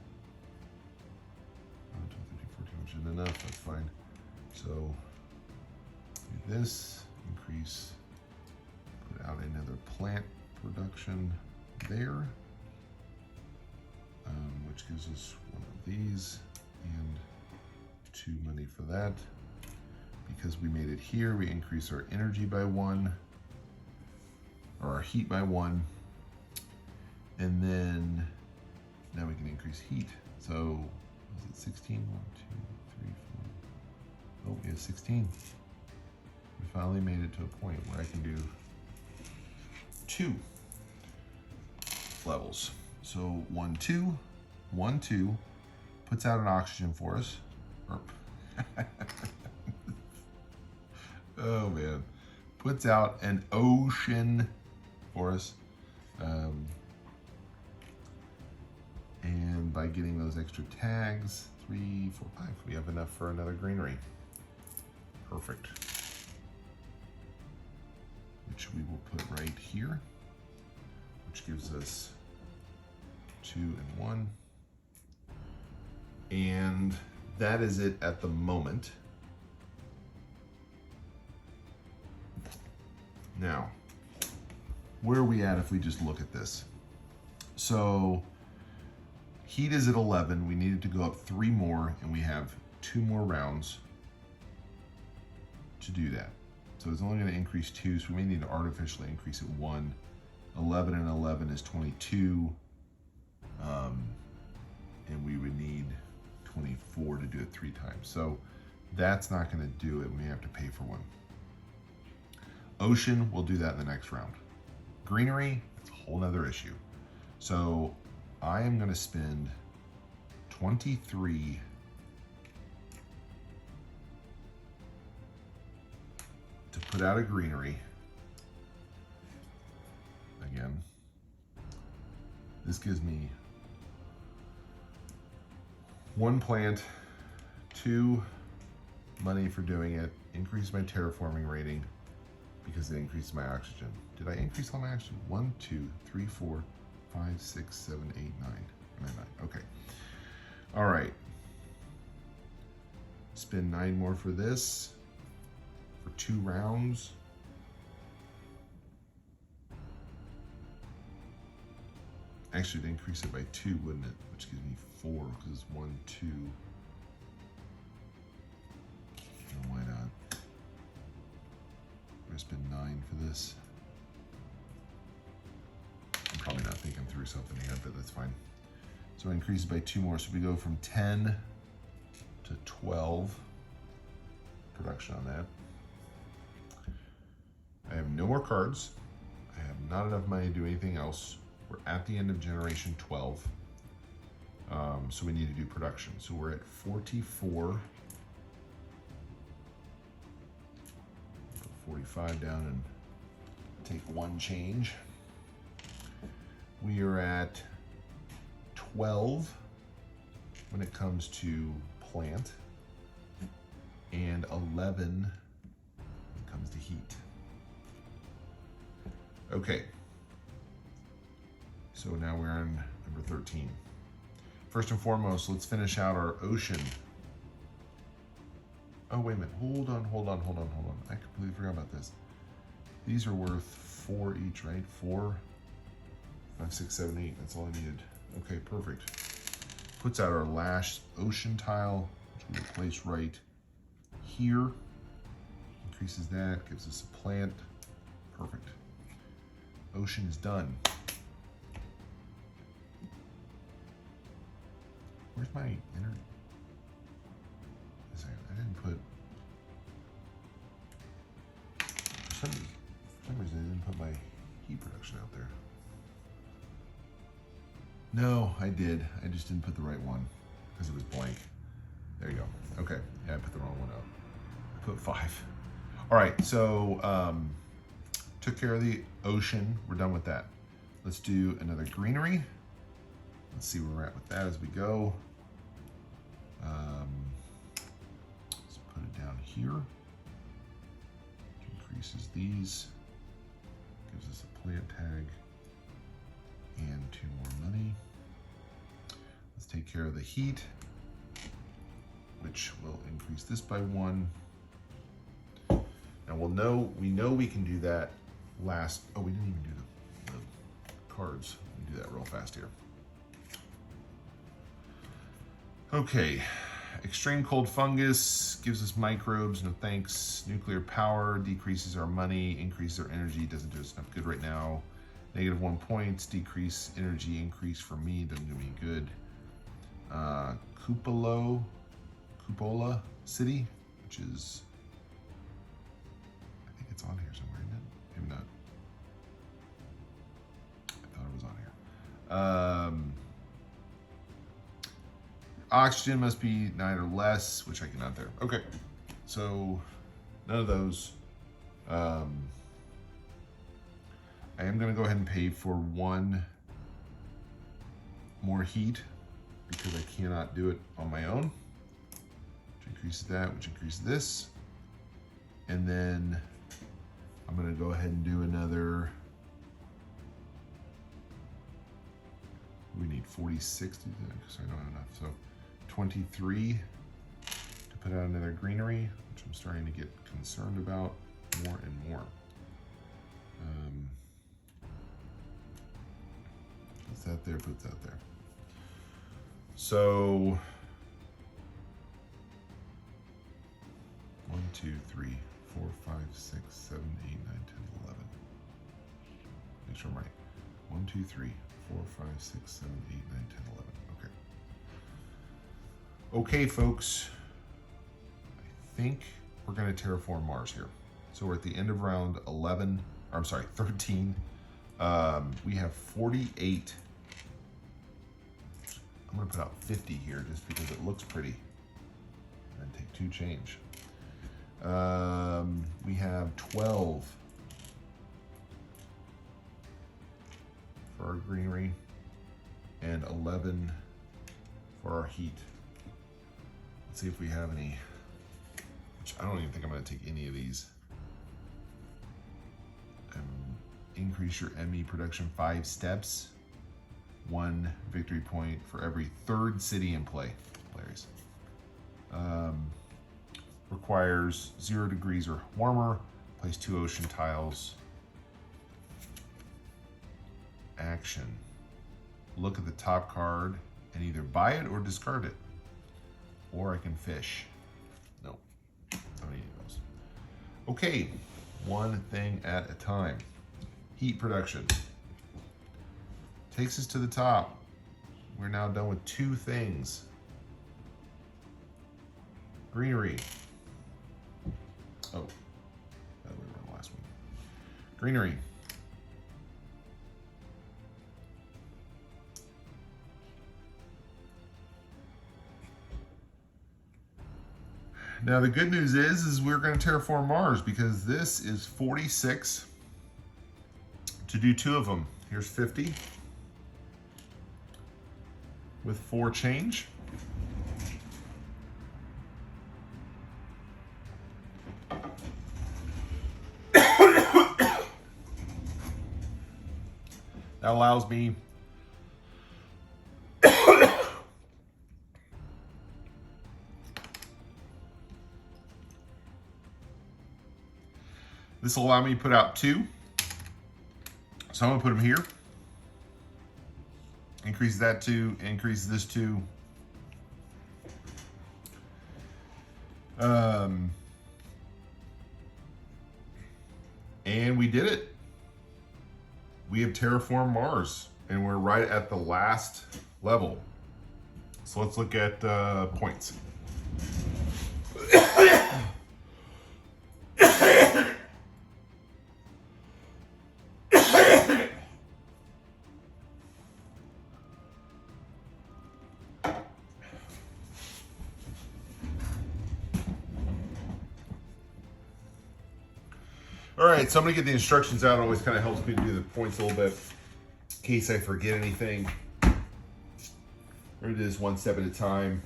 14, which isn't enough. That's fine. So do this. Increase. Put out another plant production there. Which gives us 1 of these and 2 money for that. Because we made it here, we increase our energy by 1, or our heat by 1, and then now we can increase heat. So is it 16? 1, 2, 3, 4. Oh, we have 16. We finally made it to a point where I can do 2 levels. So 1, 2. 1, 2 puts out an oxygen for us. Oh man, puts out an ocean for us. And by getting those extra tags, 3, 4, 5, we have enough for another greenery. Perfect. Which we will put right here, which gives us 2 and 1. And that is it at the moment. Now, where are we at if we just look at this? So heat is at 11. We needed to go up 3 more, and we have 2 more rounds to do that. So it's only going to increase 2, so we may need to artificially increase it 1. 11 and 11 is 22. And we would need 24 to do it 3 times. So that's not going to do it. We have to pay for 1. Ocean, we'll do that in the next round. Greenery, it's a whole nother issue. So I am going to spend 23 to put out a greenery. Again, this gives me 1 plant, 2 money for doing it, increase my terraforming rating because it increased my oxygen. Did I increase all my oxygen? 1, 2, 3, 4, 5, 6, 7, 8, 9. 9. Okay. All right. Spend 9 more for this for 2 rounds. Actually, it'd increase it by 2, wouldn't it? Which gives me 4 because it's 1, 2. No, why not? I'm gonna spend 9 for this. I'm probably not thinking through something here, but that's fine. So it increases by 2 more. So we go from 10 to 12 production on that. I have no more cards. I have not enough money to do anything else. We're at the end of generation 12. So we need to do production. So we're at 44. Put 45 down and take 1 change. We are at 12 when it comes to plant, and 11 when it comes to heat. Okay, so now we're on number 13. First and foremost, let's finish out our ocean. Oh, wait a minute, hold on. I completely forgot about this. These are worth 4 each, right? 4, 5, 6, 7, 8, that's all I needed. Okay, perfect. Puts out our last ocean tile, which we'll place right here. Increases that, gives us a plant. Perfect. Ocean is done. Where's my energy? I didn't put, for some reason I didn't put my heat production out there. No, I did. I just didn't put the right one because it was blank. There you go. Okay, yeah, I put the wrong one up. I put 5. All right, so took care of the ocean. We're done with that. Let's do another greenery. Let's see where we're at with that as we go. Let's put it down here. Increases these. Gives us a plant tag and 2 more money. Let's take care of the heat, which will increase this by 1. Now we know we can do that last. Oh, we didn't even do the cards. We can do that real fast here. Okay, extreme cold fungus gives us microbes, no thanks. Nuclear power decreases our money, increases our energy, doesn't do us enough good right now. -1 points, decrease energy, increase for me, doesn't do me good. Cupola City, which is, I think it's on here somewhere, isn't it? Maybe not. I thought it was on here. Oxygen must be 9 or less, which I cannot there. Okay, so none of those. I am going to go ahead and pay for 1 more heat because I cannot do it on my own. Which increases that, which increases this. And then I'm going to go ahead and do another. We need 46 to do that because I don't have enough. So 23 to put out another greenery, which I'm starting to get concerned about more and more. Puts that there, puts that there. So 1, 2, 3, 4, 5, 6, 7, 8, 9, 10, 11. Make sure I'm right. 1, 2, 3, 4, 5, 6, 7, 8, 9, 10, 11. Okay. Okay, folks. I think we're going to terraform Mars here. So we're at the end of round 11. Or I'm sorry, 13. We have 48. I'm going to put out 50 here just because it looks pretty. And then take 2 change. We have 12 for our greenery and 11 for our heat. Let's see if we have any I don't even think I'm going to take any of these. Increase your ME production 5 steps. 1 victory point for every 3rd city in play. Hilarious. Requires 0 degrees or warmer. Place 2 ocean tiles. Action. Look at the top card and either buy it or discard it. Or I can fish. No, I don't need any of those. Okay, one thing at a time. Heat production. Takes us to the top. We're now done with 2 things. Greenery. Oh, that we were on the last one. Greenery. Now the good news is we're going to terraform Mars because this is 46 to do 2 of them. Here's 50 with 4 change. That allows me this will allow me to put out 2. So I'm gonna put them here. Increase that 2, increase this 2. And we did it. We have terraformed Mars, and we're right at the last level. So let's look at points. All right, so I'm gonna get the instructions out. It always kind of helps me to do the points a little bit in case I forget anything. We're gonna do this 1 step at a time.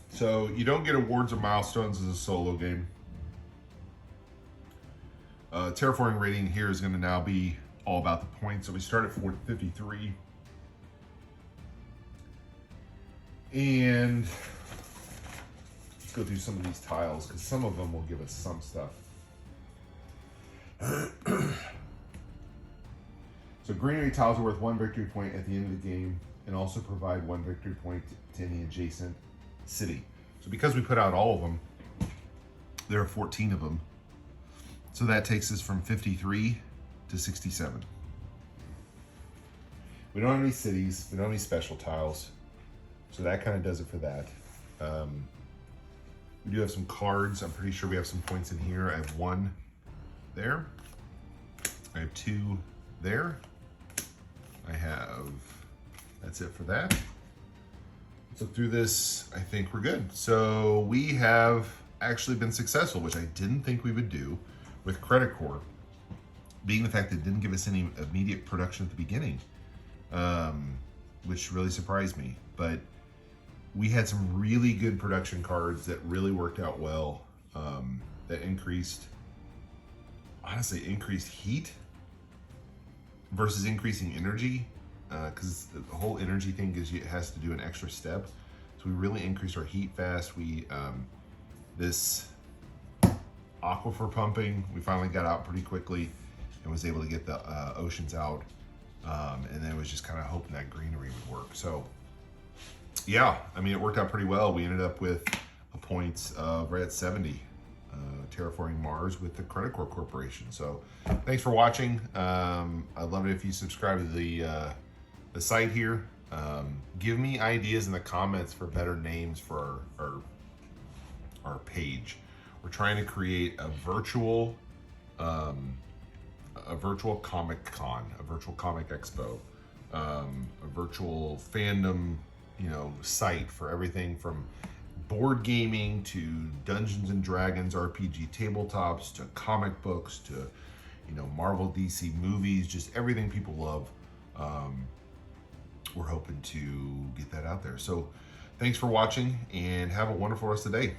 So you don't get awards or milestones as a solo game. Terraforming rating here is gonna now be all about the points. So we start at 453. And let's go through some of these tiles because some of them will give us some stuff. So greenery tiles are worth 1 victory point at the end of the game and also provide 1 victory point to any adjacent city. So because we put out all of them, there are 14 of them. So that takes us from 53 to 67. We don't have any cities, we don't have any special tiles. So that kind of does it for that. We do have some cards. I'm pretty sure we have some points in here. I have 1 there. I have 2 there. That's it for that. Let's look through this. I think we're good. So we have actually been successful, which I didn't think we would do with Credicor, being the fact that it didn't give us any immediate production at the beginning, which really surprised me. But we had some really good production cards that really worked out well, that increased heat versus increasing energy, because the whole energy thing has to do an extra step. So we really increased our heat fast. This aquifer pumping, we finally got out pretty quickly and was able to get the oceans out. And then it was just kind of hoping that greenery would work. So yeah, I mean, it worked out pretty well. We ended up with a points of right at 70, terraforming Mars with the Credicor Corporation. So thanks for watching. I'd love it if you subscribe to the site here. Give me ideas in the comments for better names for our page. We're trying to create a virtual Comic Con, a virtual comic expo, a virtual fandom, site for everything from board gaming to Dungeons and Dragons, RPG tabletops, to comic books, to Marvel, DC movies, just everything people love. We're hoping to get that out there. So Thanks for watching and have a wonderful rest of the day.